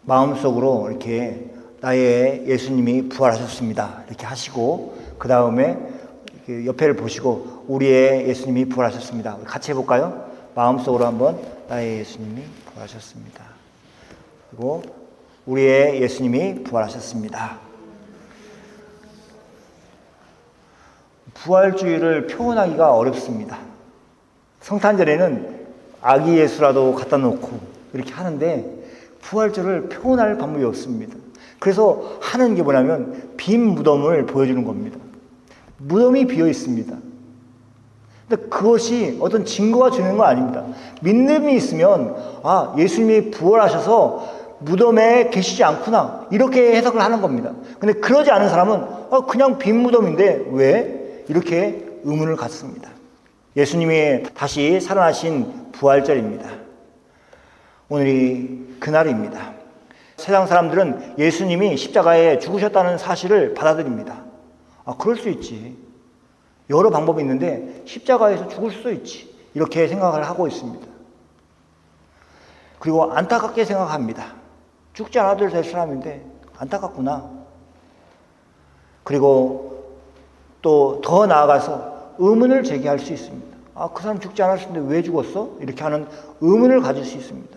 마음속으로 이렇게 나의 예수님이 부활하셨습니다 이렇게 하시고, 그 다음에 옆에를 보시고 우리의 예수님이 부활하셨습니다. 같이 해볼까요? 마음속으로 한번 나의 예수님이 부활하셨습니다. 그리고 우리의 예수님이 부활하셨습니다. 부활주의를 표현하기가 어렵습니다. 성탄절에는 아기 예수라도 갖다 놓고 이렇게 하는데 부활절을 표현할 방법이 없습니다. 그래서 하는 게 뭐냐면 빈 무덤을 보여주는 겁니다. 무덤이 비어 있습니다. 근데 그것이 어떤 증거가 주는 건 아닙니다. 믿음이 있으면 아, 예수님이 부활하셔서 무덤에 계시지 않구나 이렇게 해석을 하는 겁니다. 근데 그러지 않은 사람은 그냥 빈 무덤인데 왜? 이렇게 의문을 갖습니다. 예수님이 다시 살아나신 부활절입니다. 오늘이 그날입니다. 세상 사람들은 예수님이 십자가에 죽으셨다는 사실을 받아들입니다. 그럴 수 있지. 여러 방법이 있는데 십자가에서 죽을 수도 있지. 이렇게 생각을 하고 있습니다. 그리고 안타깝게 생각합니다. 죽지 않아도 될 사람인데 안타깝구나. 그리고 또 더 나아가서 의문을 제기할 수 있습니다. 그 사람 죽지 않았을 텐데 왜 죽었어? 이렇게 하는 의문을 가질 수 있습니다.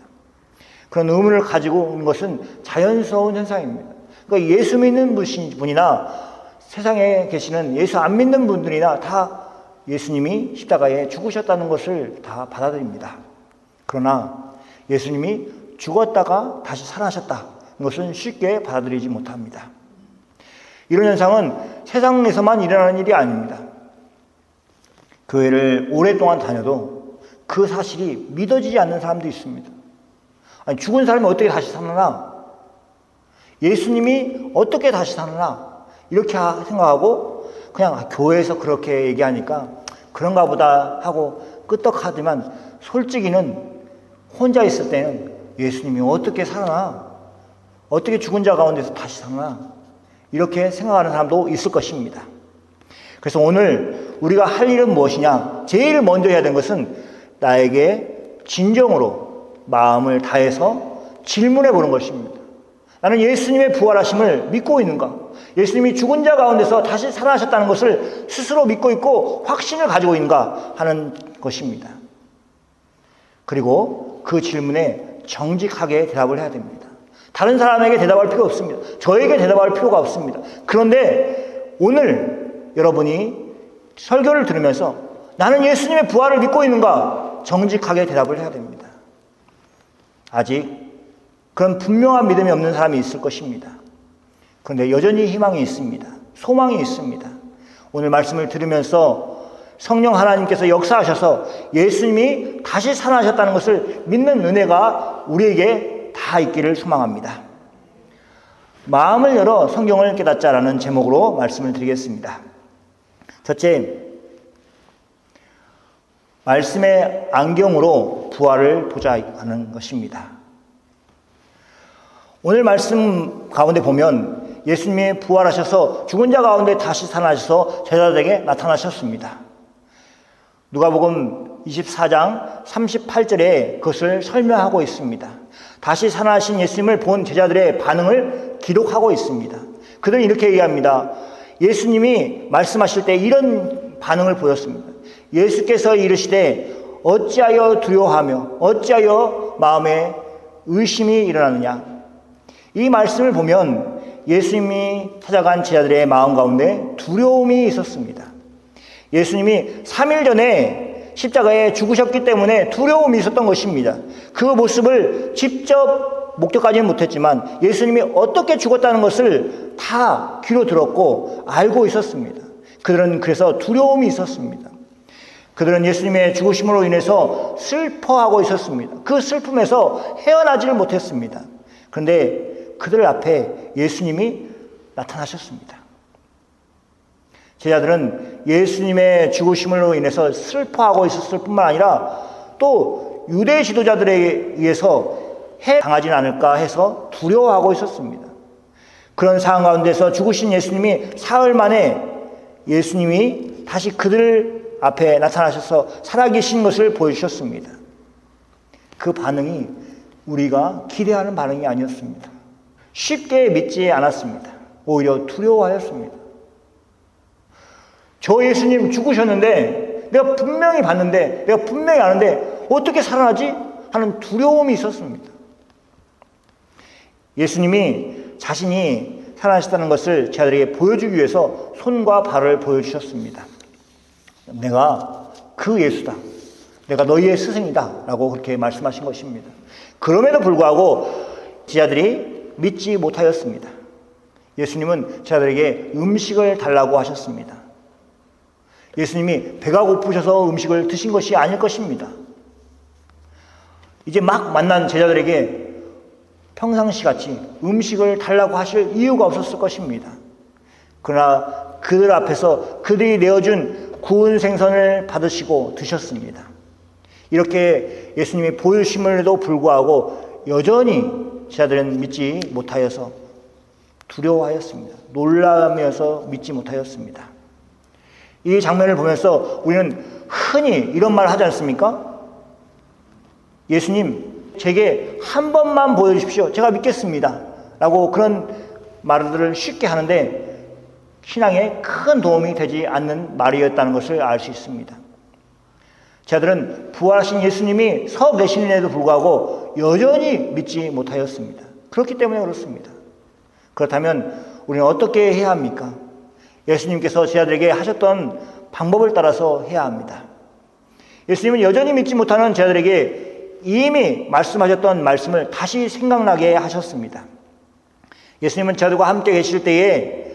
그런 의문을 가지고 오는 것은 자연스러운 현상입니다. 그러니까 예수 믿는 분이나 세상에 계시는 예수 안 믿는 분들이나 다 예수님이 십자가에 죽으셨다는 것을 다 받아들입니다. 그러나 예수님이 죽었다가 다시 살아나셨다. 이것은 쉽게 받아들이지 못합니다. 이런 현상은 세상에서만 일어나는 일이 아닙니다. 교회를 오랫동안 다녀도 그 사실이 믿어지지 않는 사람도 있습니다. 아니, 죽은 사람이 어떻게 다시 살아나? 예수님이 어떻게 다시 살아나? 이렇게 생각하고 그냥 교회에서 그렇게 얘기하니까 그런가 보다 하고 끄떡하지만 솔직히는 혼자 있을 때는 예수님이 어떻게 살아나? 어떻게 죽은 자 가운데서 다시 살아나? 이렇게 생각하는 사람도 있을 것입니다. 그래서 오늘 우리가 할 일은 무엇이냐? 제일 먼저 해야 되는 것은 나에게 진정으로 마음을 다해서 질문해 보는 것입니다. 나는 예수님의 부활하심을 믿고 있는가? 예수님이 죽은 자 가운데서 다시 살아나셨다는 것을 스스로 믿고 있고 확신을 가지고 있는가 하는 것입니다. 그리고 그 질문에 정직하게 대답을 해야 됩니다. 다른 사람에게 대답할 필요 없습니다. 저에게 대답할 필요가 없습니다. 그런데 오늘 여러분이 설교를 들으면서 나는 예수님의 부활을 믿고 있는가? 정직하게 대답을 해야 됩니다. 아직 그런 분명한 믿음이 없는 사람이 있을 것입니다. 그런데 여전히 희망이 있습니다. 소망이 있습니다. 오늘 말씀을 들으면서 성령 하나님께서 역사하셔서 예수님이 다시 살아나셨다는 것을 믿는 은혜가 우리에게 다 있기를 소망합니다. 마음을 열어 성경을 깨닫자라는 제목으로 말씀을 드리겠습니다. 첫째, 말씀의 안경으로 부활을 보자 하는 것입니다. 오늘 말씀 가운데 보면 예수님이 부활하셔서 죽은 자 가운데 다시 살아나셔서 제자들에게 나타나셨습니다. 누가복음 24장 38절에 그것을 설명하고 있습니다. 다시 살아나신 예수님을 본 제자들의 반응을 기록하고 있습니다. 그들은 이렇게 얘기합니다. 예수님이 말씀하실 때 이런 반응을 보였습니다. 예수께서 이르시되 어찌하여 두려워하며 어찌하여 마음에 의심이 일어나느냐. 이 말씀을 보면 예수님이 찾아간 제자들의 마음 가운데 두려움이 있었습니다. 예수님이 3일 전에 십자가에 죽으셨기 때문에 두려움이 있었던 것입니다. 그 모습을 직접 목격하지는 못했지만 예수님이 어떻게 죽었다는 것을 다 귀로 들었고 알고 있었습니다. 그들은 그래서 두려움이 있었습니다. 그들은 예수님의 죽으심으로 인해서 슬퍼하고 있었습니다. 그 슬픔에서 헤어나지를 못했습니다. 그런데 그들 앞에 예수님이 나타나셨습니다. 제자들은 예수님의 죽으심으로 인해서 슬퍼하고 있었을 뿐만 아니라 또 유대 지도자들에 의해서 해당하지 않을까 해서 두려워하고 있었습니다. 그런 상황 가운데서 죽으신 예수님이 사흘 만에 예수님이 다시 그들 앞에 나타나셔서 살아계신 것을 보여주셨습니다. 그 반응이 우리가 기대하는 반응이 아니었습니다. 쉽게 믿지 않았습니다. 오히려 두려워하였습니다. 저 예수님 죽으셨는데 내가 분명히 봤는데, 내가 분명히 아는데 어떻게 살아나지? 하는 두려움이 있었습니다. 예수님이 자신이 살아나셨다는 것을 제 아들에게 보여주기 위해서 손과 발을 보여주셨습니다. 내가 그 예수다. 내가 너희의 스승이다. 라고 그렇게 말씀하신 것입니다. 그럼에도 불구하고 제 아들이 믿지 못하였습니다. 예수님은 제 아들에게 음식을 달라고 하셨습니다. 예수님이 배가 고프셔서 음식을 드신 것이 아닐 것입니다. 이제 막 만난 제자들에게 평상시 같이 음식을 달라고 하실 이유가 없었을 것입니다. 그러나 그들 앞에서 그들이 내어준 구운 생선을 받으시고 드셨습니다. 이렇게 예수님이 보여주심에도 불구하고 여전히 제자들은 믿지 못하여서 두려워하였습니다. 놀라면서 믿지 못하였습니다. 이 장면을 보면서 우리는 흔히 이런 말을 하지 않습니까? 예수님, 제게 한 번만 보여주십시오. 제가 믿겠습니다. 라고 그런 말들을 쉽게 하는데 신앙에 큰 도움이 되지 않는 말이었다는 것을 알 수 있습니다. 제자들은 부활하신 예수님이 서 계시는데도 불구하고 여전히 믿지 못하였습니다. 그렇기 때문에 그렇습니다. 그렇다면 우리는 어떻게 해야 합니까? 예수님께서 제자들에게 하셨던 방법을 따라서 해야 합니다. 예수님은 여전히 믿지 못하는 제자들에게 이미 말씀하셨던 말씀을 다시 생각나게 하셨습니다. 예수님은 제자들과 함께 계실 때에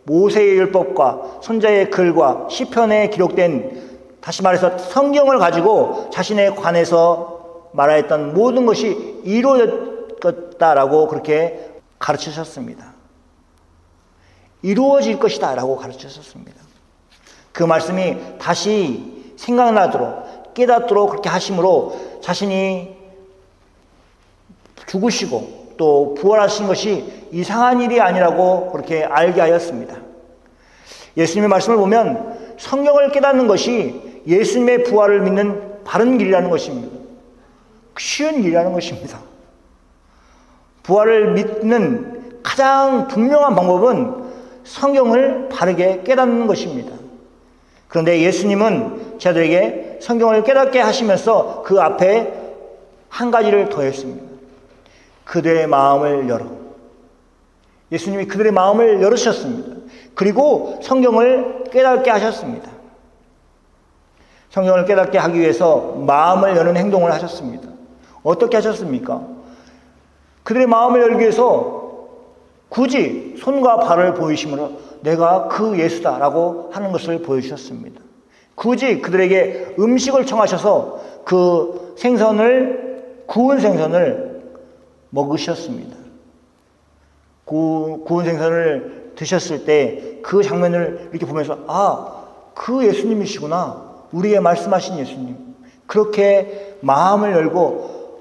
모세의 율법과 선지자의 글과 시편에 기록된, 다시 말해서 성경을 가지고 자신에 관해서 말하였던 모든 것이 이루어졌다라고 그렇게 가르치셨습니다. 이루어질 것이다 라고 가르치셨습니다. 그 말씀이 다시 생각나도록 깨닫도록 그렇게 하심으로 자신이 죽으시고 또 부활하신 것이 이상한 일이 아니라고 그렇게 알게 하였습니다. 예수님의 말씀을 보면 성경을 깨닫는 것이 예수님의 부활을 믿는 바른 길이라는 것입니다. 쉬운 길이라는 것입니다. 부활을 믿는 가장 분명한 방법은 성경을 바르게 깨닫는 것입니다. 그런데 예수님은 제자들에게 성경을 깨닫게 하시면서 그 앞에 한 가지를 더했습니다. 그들의 마음을 열어. 예수님이 그들의 마음을 열으셨습니다. 그리고 성경을 깨닫게 하셨습니다. 성경을 깨닫게 하기 위해서 마음을 여는 행동을 하셨습니다. 어떻게 하셨습니까? 그들의 마음을 열기 위해서 굳이 손과 발을 보이심으로 내가 그 예수다라고 하는 것을 보여주셨습니다. 굳이 그들에게 음식을 청하셔서 그 구운 생선을 먹으셨습니다. 구운 생선을 드셨을 때 그 장면을 이렇게 보면서 그 예수님이시구나. 우리의 말씀하신 예수님. 그렇게 마음을 열고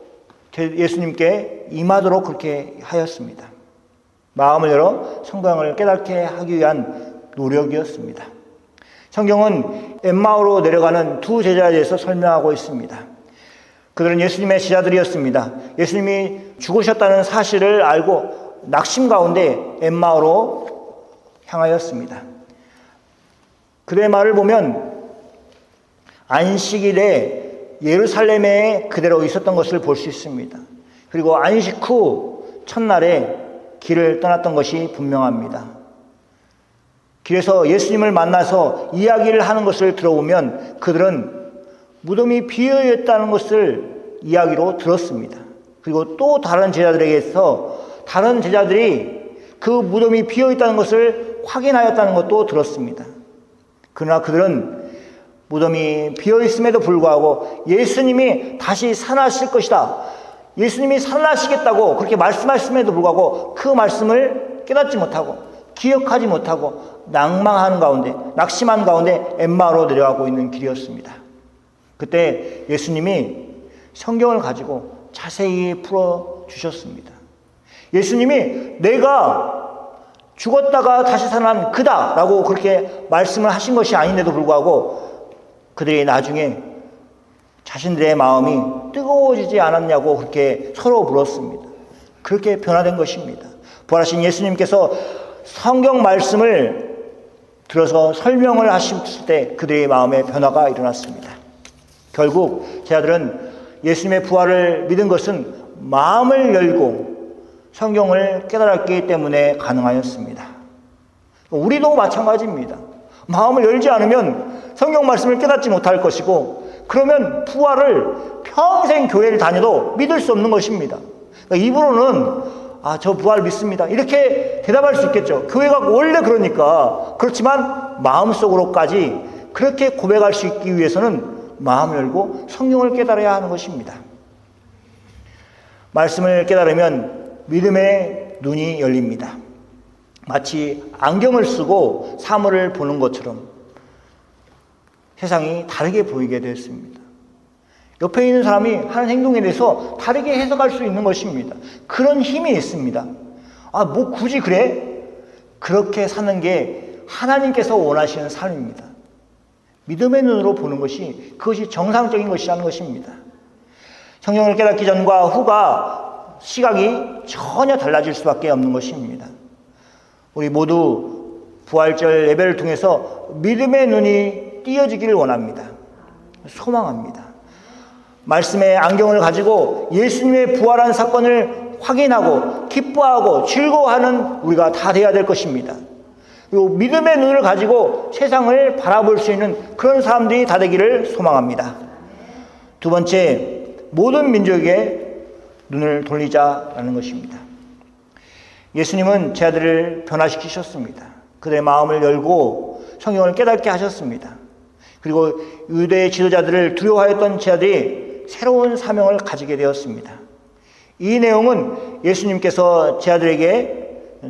예수님께 임하도록 그렇게 하였습니다. 마음을 열어 성경을 깨닫게 하기 위한 노력이었습니다. 성경은 엠마오로 내려가는 두 제자에 대해서 설명하고 있습니다. 그들은 예수님의 제자들이었습니다. 예수님이 죽으셨다는 사실을 알고 낙심 가운데 엠마오로 향하였습니다. 그들의 말을 보면 안식일에 예루살렘에 그대로 있었던 것을 볼 수 있습니다. 그리고 안식 후 첫날에 길을 떠났던 것이 분명합니다. 길에서 예수님을 만나서 이야기를 하는 것을 들어보면 그들은 무덤이 비어있다는 것을 이야기로 들었습니다. 그리고 또 다른 제자들에게서 다른 제자들이 그 무덤이 비어있다는 것을 확인하였다는 것도 들었습니다. 그러나 그들은 무덤이 비어있음에도 불구하고 예수님이 다시 살아나실 것이다, 예수님이 살아나시겠다고 그렇게 말씀하셨음에도 불구하고 그 말씀을 깨닫지 못하고 기억하지 못하고 낭망하는 가운데, 낙심한 가운데 엠마오로 내려가고 있는 길이었습니다. 그때 예수님이 성경을 가지고 자세히 풀어주셨습니다. 예수님이 내가 죽었다가 다시 살아난 그다 라고 그렇게 말씀을 하신 것이 아닌데도 불구하고 그들이 나중에 자신들의 마음이 뜨거워지지 않았냐고 그렇게 서로 물었습니다. 그렇게 변화된 것입니다. 부활하신 예수님께서 성경 말씀을 들어서 설명을 하셨을 때 그들의 마음에 변화가 일어났습니다. 결국 제자들은 예수님의 부활을 믿은 것은 마음을 열고 성경을 깨달았기 때문에 가능하였습니다. 우리도 마찬가지입니다. 마음을 열지 않으면 성경 말씀을 깨닫지 못할 것이고, 그러면 부활을 평생 교회를 다녀도 믿을 수 없는 것입니다. 그러니까 입으로는 저 부활 믿습니다, 이렇게 대답할 수 있겠죠. 교회가 원래 그러니까. 그렇지만 마음속으로까지 그렇게 고백할 수 있기 위해서는 마음을 열고 성경을 깨달아야 하는 것입니다. 말씀을 깨달으면 믿음의 눈이 열립니다. 마치 안경을 쓰고 사물을 보는 것처럼 세상이 다르게 보이게 되었습니다. 옆에 있는 사람이 하는 행동에 대해서 다르게 해석할 수 있는 것입니다. 그런 힘이 있습니다. 뭐 굳이 그래? 그렇게 사는 게 하나님께서 원하시는 삶입니다. 믿음의 눈으로 보는 것이, 그것이 정상적인 것이라는 것입니다. 성경을 깨닫기 전과 후가 시각이 전혀 달라질 수밖에 없는 것입니다. 우리 모두 부활절 예배를 통해서 믿음의 눈이 띄어지기를 원합니다. 소망합니다. 말씀의 안경을 가지고 예수님의 부활한 사건을 확인하고 기뻐하고 즐거워하는 우리가 다 되어야 될 것입니다. 그리고 믿음의 눈을 가지고 세상을 바라볼 수 있는 그런 사람들이 다 되기를 소망합니다. 두 번째, 모든 민족에게 눈을 돌리자라는 것입니다. 예수님은 제자들을 변화시키셨습니다. 그들의 마음을 열고 성경을 깨닫게 하셨습니다. 그리고 유대 지도자들을 두려워하였던 제자들이 새로운 사명을 가지게 되었습니다. 이 내용은 예수님께서 제자들에게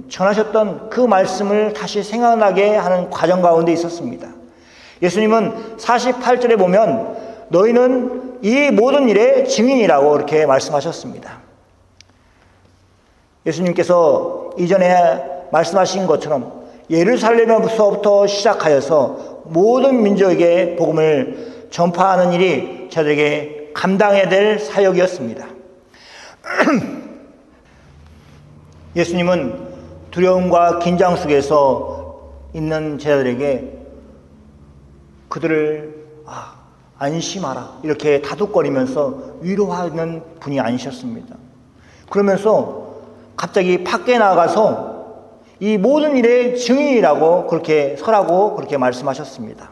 전하셨던 그 말씀을 다시 생각나게 하는 과정 가운데 있었습니다. 예수님은 48절에 보면 너희는 이 모든 일의 증인이라고 이렇게 말씀하셨습니다. 예수님께서 이전에 말씀하신 것처럼 예루살렘에서부터 시작하여서 모든 민족에게 복음을 전파하는 일이 저들에게 감당해야 될 사역이었습니다. 예수님은 두려움과 긴장 속에서 있는 제자들에게 그들을 안심하라 이렇게 다독거리면서 위로하는 분이 아니셨습니다. 그러면서 갑자기 밖에 나가서 이 모든 일의 증인이라고 그렇게 서라고 그렇게 말씀하셨습니다.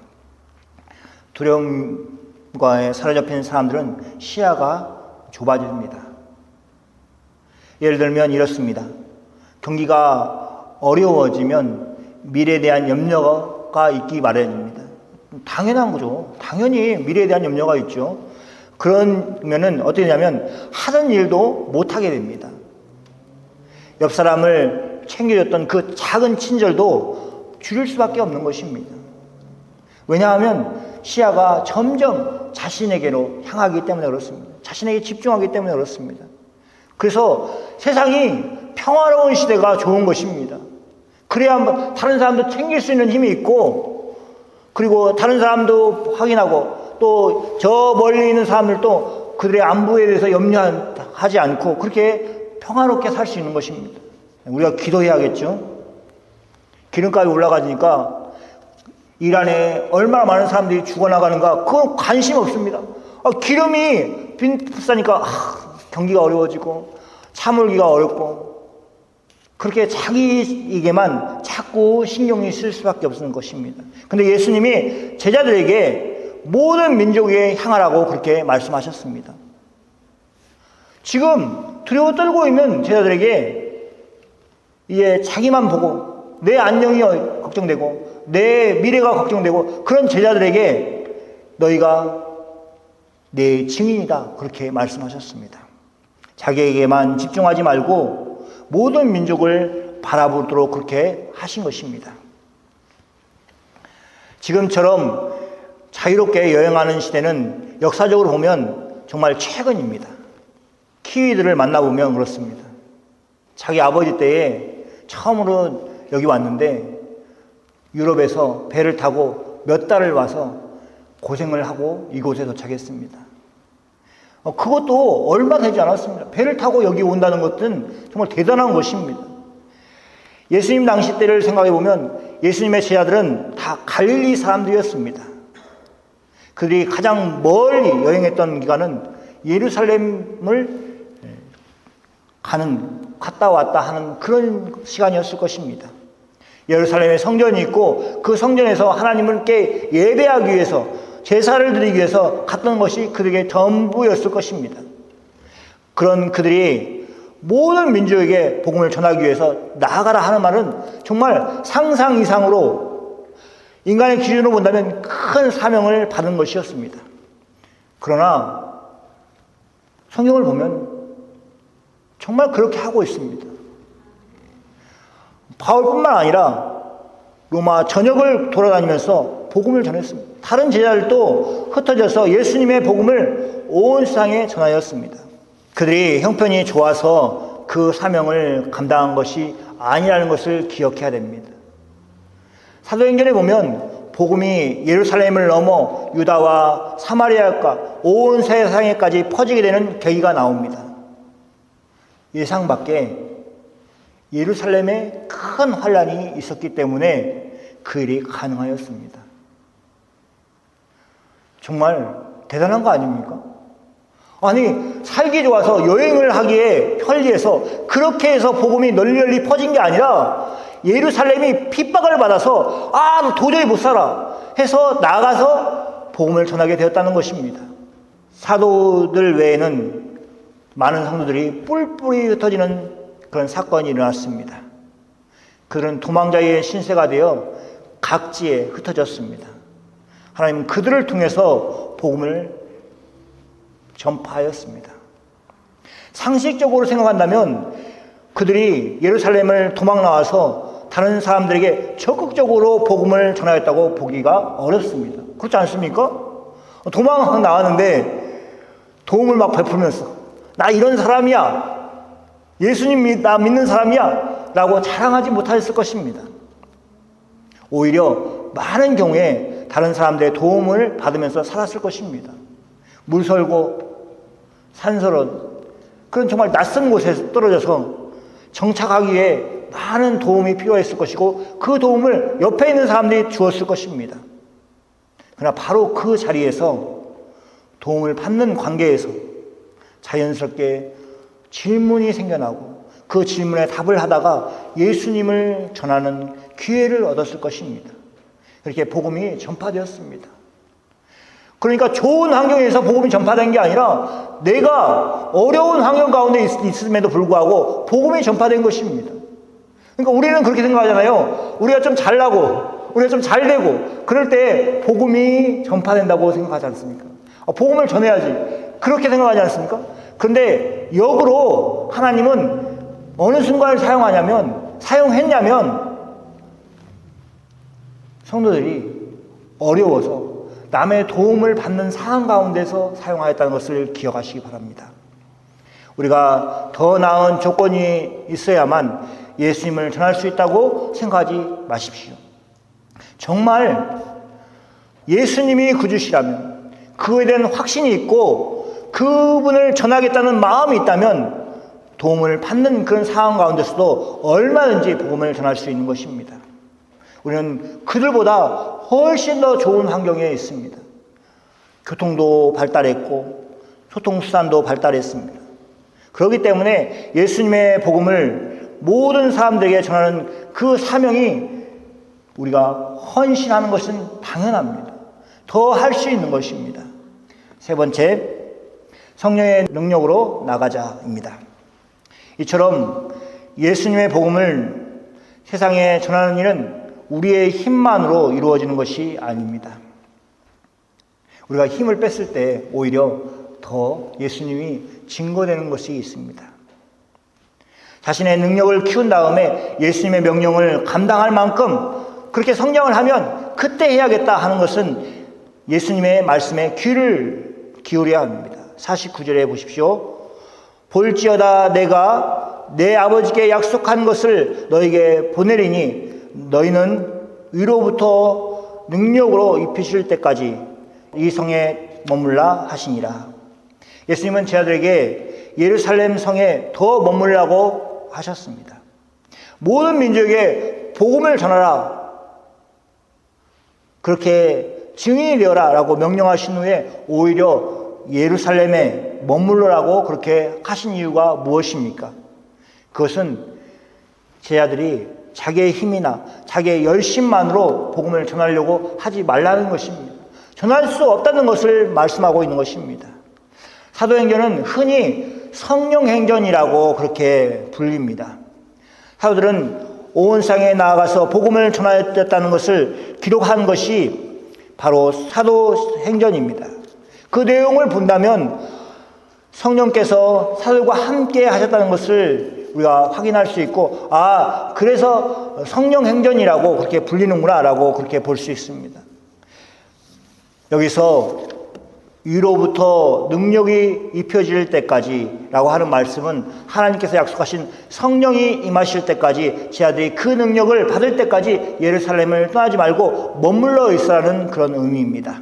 두려움과에 사로잡힌 사람들은 시야가 좁아집니다. 예를 들면 이렇습니다. 경기가 어려워지면 미래에 대한 염려가 있기 마련입니다. 당연한 거죠. 당연히 미래에 대한 염려가 있죠. 그러면은 어떻게 되냐면 하던 일도 못하게 됩니다. 옆 사람을 챙겨줬던 그 작은 친절도 줄일 수밖에 없는 것입니다. 왜냐하면 시야가 점점 자신에게로 향하기 때문에 그렇습니다. 자신에게 집중하기 때문에 그렇습니다. 그래서 세상이 평화로운 시대가 좋은 것입니다. 그래야 다른 사람도 챙길 수 있는 힘이 있고, 그리고 다른 사람도 확인하고, 또 저 멀리 있는 사람들도 그들의 안부에 대해서 염려하지 않고 그렇게 평화롭게 살 수 있는 것입니다. 우리가 기도해야겠죠. 기름값이 올라가니까 이란에 얼마나 많은 사람들이 죽어나가는가, 그건 관심 없습니다. 기름이 비싸니까 경기가 어려워지고 차물기가 어렵고, 그렇게 자기에게만 자꾸 신경이 쓸 수밖에 없는 것입니다. 근데 예수님이 제자들에게 모든 민족에 향하라고 그렇게 말씀하셨습니다. 지금 두려워 떨고 있는 제자들에게 이제 자기만 보고 내 안녕이 걱정되고 내 미래가 걱정되고 그런 제자들에게 너희가 내 증인이다 그렇게 말씀하셨습니다. 자기에게만 집중하지 말고 모든 민족을 바라보도록 그렇게 하신 것입니다. 지금처럼 자유롭게 여행하는 시대는 역사적으로 보면 정말 최근입니다. 키위들을 만나보면 그렇습니다. 자기 아버지 때에 처음으로 여기 왔는데 유럽에서 배를 타고 몇 달을 와서 고생을 하고 이곳에 도착했습니다. 그것도 얼마 되지 않았습니다. 배를 타고 여기 온다는 것은 정말 대단한 것입니다. 예수님 당시 때를 생각해 보면 예수님의 제자들은 다 갈릴리 사람들이었습니다. 그들이 가장 멀리 여행했던 기간은 예루살렘을 갔다 왔다 하는 그런 시간이었을 것입니다. 예루살렘에 성전이 있고 그 성전에서 하나님께 예배하기 위해서 제사를 드리기 위해서 갔던 것이 그들에게 전부였을 것입니다. 그런 그들이 모든 민족에게 복음을 전하기 위해서 나아가라 하는 말은 정말 상상 이상으로 인간의 기준으로 본다면 큰 사명을 받은 것이었습니다. 그러나 성경을 보면 정말 그렇게 하고 있습니다. 바울뿐만 아니라 로마 전역을 돌아다니면서 복음을 전했습니다. 다른 제자들도 흩어져서 예수님의 복음을 온 세상에 전하였습니다. 그들이 형편이 좋아서 그 사명을 감당한 것이 아니라는 것을 기억해야 됩니다. 사도행전에 보면 복음이 예루살렘을 넘어 유다와 사마리아과 온 세상에까지 퍼지게 되는 계기가 나옵니다. 예상 밖에 예루살렘에 큰 환란이 있었기 때문에 그 일이 가능하였습니다. 정말 대단한 거 아닙니까? 아니, 살기 좋아서 여행을 하기에 편리해서 그렇게 해서 복음이 널리 퍼진 게 아니라 예루살렘이 핍박을 받아서 도저히 못 살아 해서 나가서 복음을 전하게 되었다는 것입니다. 사도들 외에는 많은 성도들이 뿔뿔이 흩어지는 그런 사건이 일어났습니다. 그들은 도망자의 신세가 되어 각지에 흩어졌습니다. 하나님은 그들을 통해서 복음을 전파하였습니다. 상식적으로 생각한다면 그들이 예루살렘을 도망 나와서 다른 사람들에게 적극적으로 복음을 전하였다고 보기가 어렵습니다. 그렇지 않습니까? 도망 나왔는데 도움을 막 베풀면서 나 이런 사람이야, 예수님 나 믿는 사람이야 라고 자랑하지 못하였을 것입니다. 오히려 많은 경우에 다른 사람들의 도움을 받으면서 살았을 것입니다. 물설고 산설은 그런 정말 낯선 곳에 떨어져서 정착하기 위해 많은 도움이 필요했을 것이고 그 도움을 옆에 있는 사람들이 주었을 것입니다. 그러나 바로 그 자리에서 도움을 받는 관계에서 자연스럽게 질문이 생겨나고 그 질문에 답을 하다가 예수님을 전하는 기회를 얻었을 것입니다. 그렇게 복음이 전파되었습니다. 그러니까 좋은 환경에서 복음이 전파된 게 아니라 내가 어려운 환경 가운데 있음에도 불구하고 복음이 전파된 것입니다. 그러니까 우리는 그렇게 생각하잖아요. 우리가 좀 잘나고 우리가 좀 잘되고 그럴 때 복음이 전파된다고 생각하지 않습니까? 복음을 전해야지 그렇게 생각하지 않습니까? 그런데 역으로 하나님은 어느 순간을 사용했냐면 성도들이 어려워서 남의 도움을 받는 상황 가운데서 사용하였다는 것을 기억하시기 바랍니다. 우리가 더 나은 조건이 있어야만 예수님을 전할 수 있다고 생각하지 마십시오. 정말 예수님이 구주시라면 그에 대한 확신이 있고 그분을 전하겠다는 마음이 있다면 도움을 받는 그런 상황 가운데서도 얼마든지 복음을 전할 수 있는 것입니다. 우리는 그들보다 훨씬 더 좋은 환경에 있습니다. 교통도 발달했고 소통수단도 발달했습니다. 그렇기 때문에 예수님의 복음을 모든 사람들에게 전하는 그 사명이 우리가 헌신하는 것은 당연합니다. 더 할 수 있는 것입니다. 세 번째, 성령의 능력으로 나가자입니다. 이처럼 예수님의 복음을 세상에 전하는 일은 우리의 힘만으로 이루어지는 것이 아닙니다. 우리가 힘을 뺐을 때 오히려 더 예수님이 증거되는 것이 있습니다. 자신의 능력을 키운 다음에 예수님의 명령을 감당할 만큼 그렇게 성장을 하면 그때 해야겠다 하는 것은 예수님의 말씀에 귀를 기울여야 합니다. 49절에 보십시오. 볼지어다 내가 내 아버지께 약속한 것을 너에게 보내리니 너희는 위로부터 능력으로 입히실 때까지 이 성에 머물라 하시니라. 예수님은 제자들에게 예루살렘 성에 더 머물라고 하셨습니다. 모든 민족에게 복음을 전하라. 그렇게 증인이 되어라 라고 명령하신 후에 오히려 예루살렘에 머물러라고 그렇게 하신 이유가 무엇입니까? 그것은 제자들이 자기의 힘이나 자기의 열심만으로 복음을 전하려고 하지 말라는 것입니다. 전할 수 없다는 것을 말씀하고 있는 것입니다. 사도행전은 흔히 성령행전이라고 그렇게 불립니다. 사도들은 온 세상에 나아가서 복음을 전하였다는 것을 기록한 것이 바로 사도행전입니다. 그 내용을 본다면 성령께서 사도들과 함께 하셨다는 것을 우리가 확인할 수 있고, 그래서 성령행전이라고 그렇게 불리는구나 라고 그렇게 볼 수 있습니다. 여기서 위로부터 능력이 입혀질 때까지 라고 하는 말씀은 하나님께서 약속하신 성령이 임하실 때까지, 제자들이 그 능력을 받을 때까지 예루살렘을 떠나지 말고 머물러 있으라는 그런 의미입니다.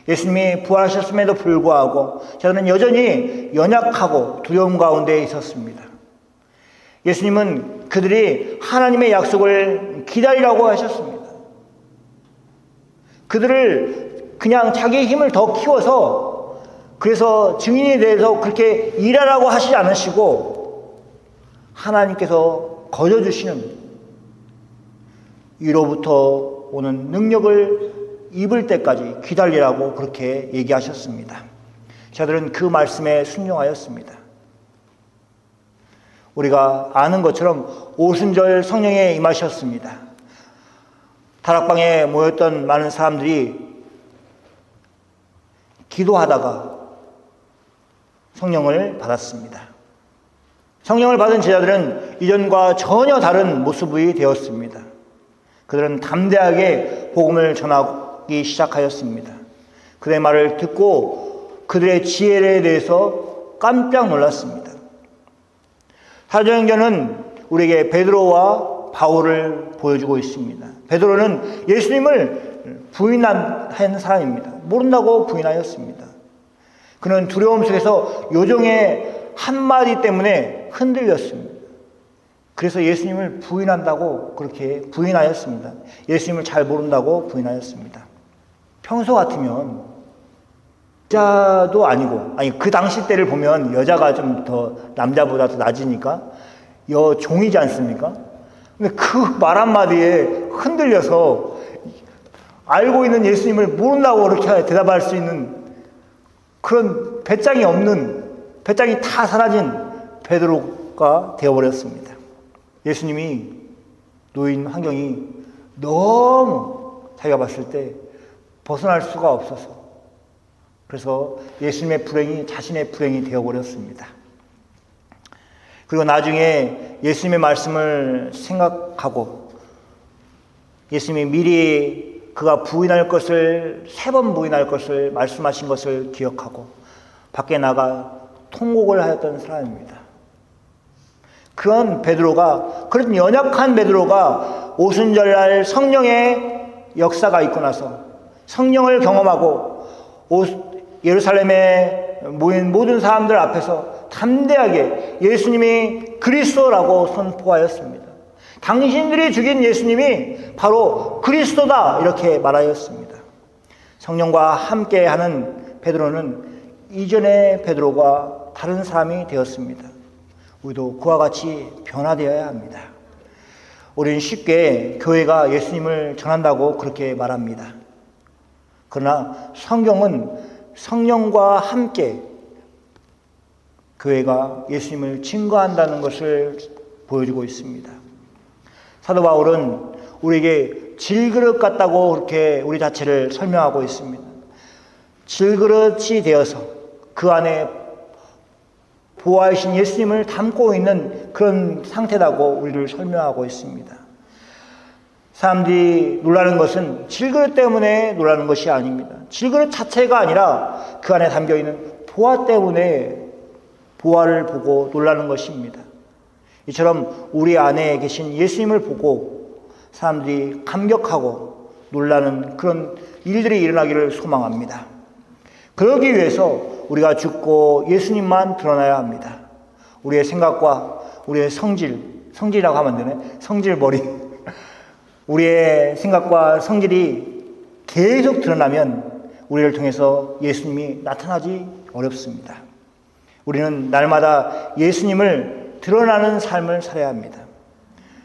예수님이 부활하셨음에도 불구하고 제자들은 여전히 연약하고 두려움 가운데 있었습니다. 예수님은 그들이 하나님의 약속을 기다리라고 하셨습니다. 그들을 그냥 자기의 힘을 더 키워서, 그래서 증인에 대해서 그렇게 일하라고 하시지 않으시고 하나님께서 거저주시는 위로부터 오는 능력을 입을 때까지 기다리라고 그렇게 얘기하셨습니다. 저들은 그 말씀에 순종하였습니다. 우리가 아는 것처럼 오순절 성령에 임하셨습니다. 다락방에 모였던 많은 사람들이 기도하다가 성령을 받았습니다. 성령을 받은 제자들은 이전과 전혀 다른 모습이 되었습니다. 그들은 담대하게 복음을 전하기 시작하였습니다. 그들의 말을 듣고 그들의 지혜에 대해서 깜짝 놀랐습니다. 사도행전은 우리에게 베드로와 바울을 보여주고 있습니다. 베드로는 예수님을 부인한 사람입니다. 모른다고 부인하였습니다. 그는 두려움 속에서 요정의 한마디 때문에 흔들렸습니다. 그래서 예수님을 부인한다고 그렇게 부인하였습니다. 예수님을 잘 모른다고 부인하였습니다. 평소 같으면 여자도 아니고, 그 당시 때를 보면 여자가 좀 더 남자보다 더 낮으니까 여종이지 않습니까? 근데 그 말 한마디에 흔들려서 알고 있는 예수님을 모른다고 그렇게 대답할 수 있는 그런 배짱이 없는, 배짱이 다 사라진 베드로가 되어버렸습니다. 예수님이 놓인 환경이 너무 자기가 봤을 때 벗어날 수가 없어서, 그래서 예수님의 불행이 자신의 불행이 되어버렸습니다. 그리고 나중에 예수님의 말씀을 생각하고 예수님이 미리 그가 부인할 것을, 3번 부인할 것을 말씀하신 것을 기억하고 밖에 나가 통곡을 하였던 사람입니다. 그런 베드로가, 그런 연약한 베드로가 오순절날 성령의 역사가 있고 나서 성령을 경험하고 예루살렘에 모인 모든 사람들 앞에서 담대하게 예수님이 그리스도라고 선포하였습니다. 당신들이 죽인 예수님이 바로 그리스도다, 이렇게 말하였습니다. 성령과 함께하는 베드로는 이전의 베드로가 다른 사람이 되었습니다. 우리도 그와 같이 변화되어야 합니다. 우리는 쉽게 교회가 예수님을 전한다고 그렇게 말합니다. 그러나 성경은 성령과 함께 교회가 예수님을 증거한다는 것을 보여주고 있습니다. 사도 바울은 우리에게 질그릇 같다고 그렇게 우리 자체를 설명하고 있습니다. 질그릇이 되어서 그 안에 보호하신 예수님을 담고 있는 그런 상태라고 우리를 설명하고 있습니다. 사람들이 놀라는 것은 질그릇 때문에 놀라는 것이 아닙니다. 질그릇 자체가 아니라 그 안에 담겨있는 보화 때문에 보화를 보고 놀라는 것입니다. 이처럼 우리 안에 계신 예수님을 보고 사람들이 감격하고 놀라는 그런 일들이 일어나기를 소망합니다. 그러기 위해서 우리가 죽고 예수님만 드러나야 합니다. 우리의 생각과 우리의 성질, 성질이라고 하면 안 되네. 성질머리. 우리의 생각과 성질이 계속 드러나면 우리를 통해서 예수님이 나타나지 어렵습니다. 우리는 날마다 예수님을 드러나는 삶을 살아야 합니다.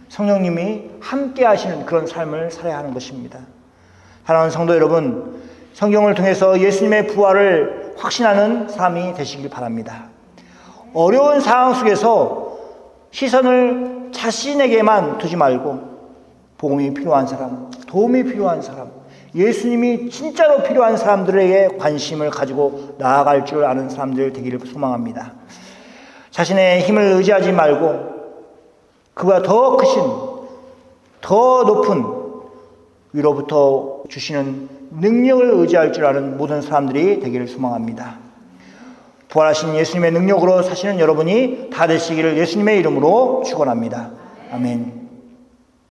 성령님이 함께 하시는 그런 삶을 살아야 하는 것입니다. 사랑하는 성도 여러분, 성경을 통해서 예수님의 부활을 확신하는 삶이 되시길 바랍니다. 어려운 상황 속에서 시선을 자신에게만 두지 말고 복음이 필요한 사람, 도움이 필요한 사람, 예수님이 진짜로 필요한 사람들에게 관심을 가지고 나아갈 줄 아는 사람들 되기를 소망합니다. 자신의 힘을 의지하지 말고 그보다 더 크신, 더 높은 위로부터 주시는 능력을 의지할 줄 아는 모든 사람들이 되기를 소망합니다. 부활하신 예수님의 능력으로 사시는 여러분이 다 되시기를 예수님의 이름으로 축원합니다. 아멘.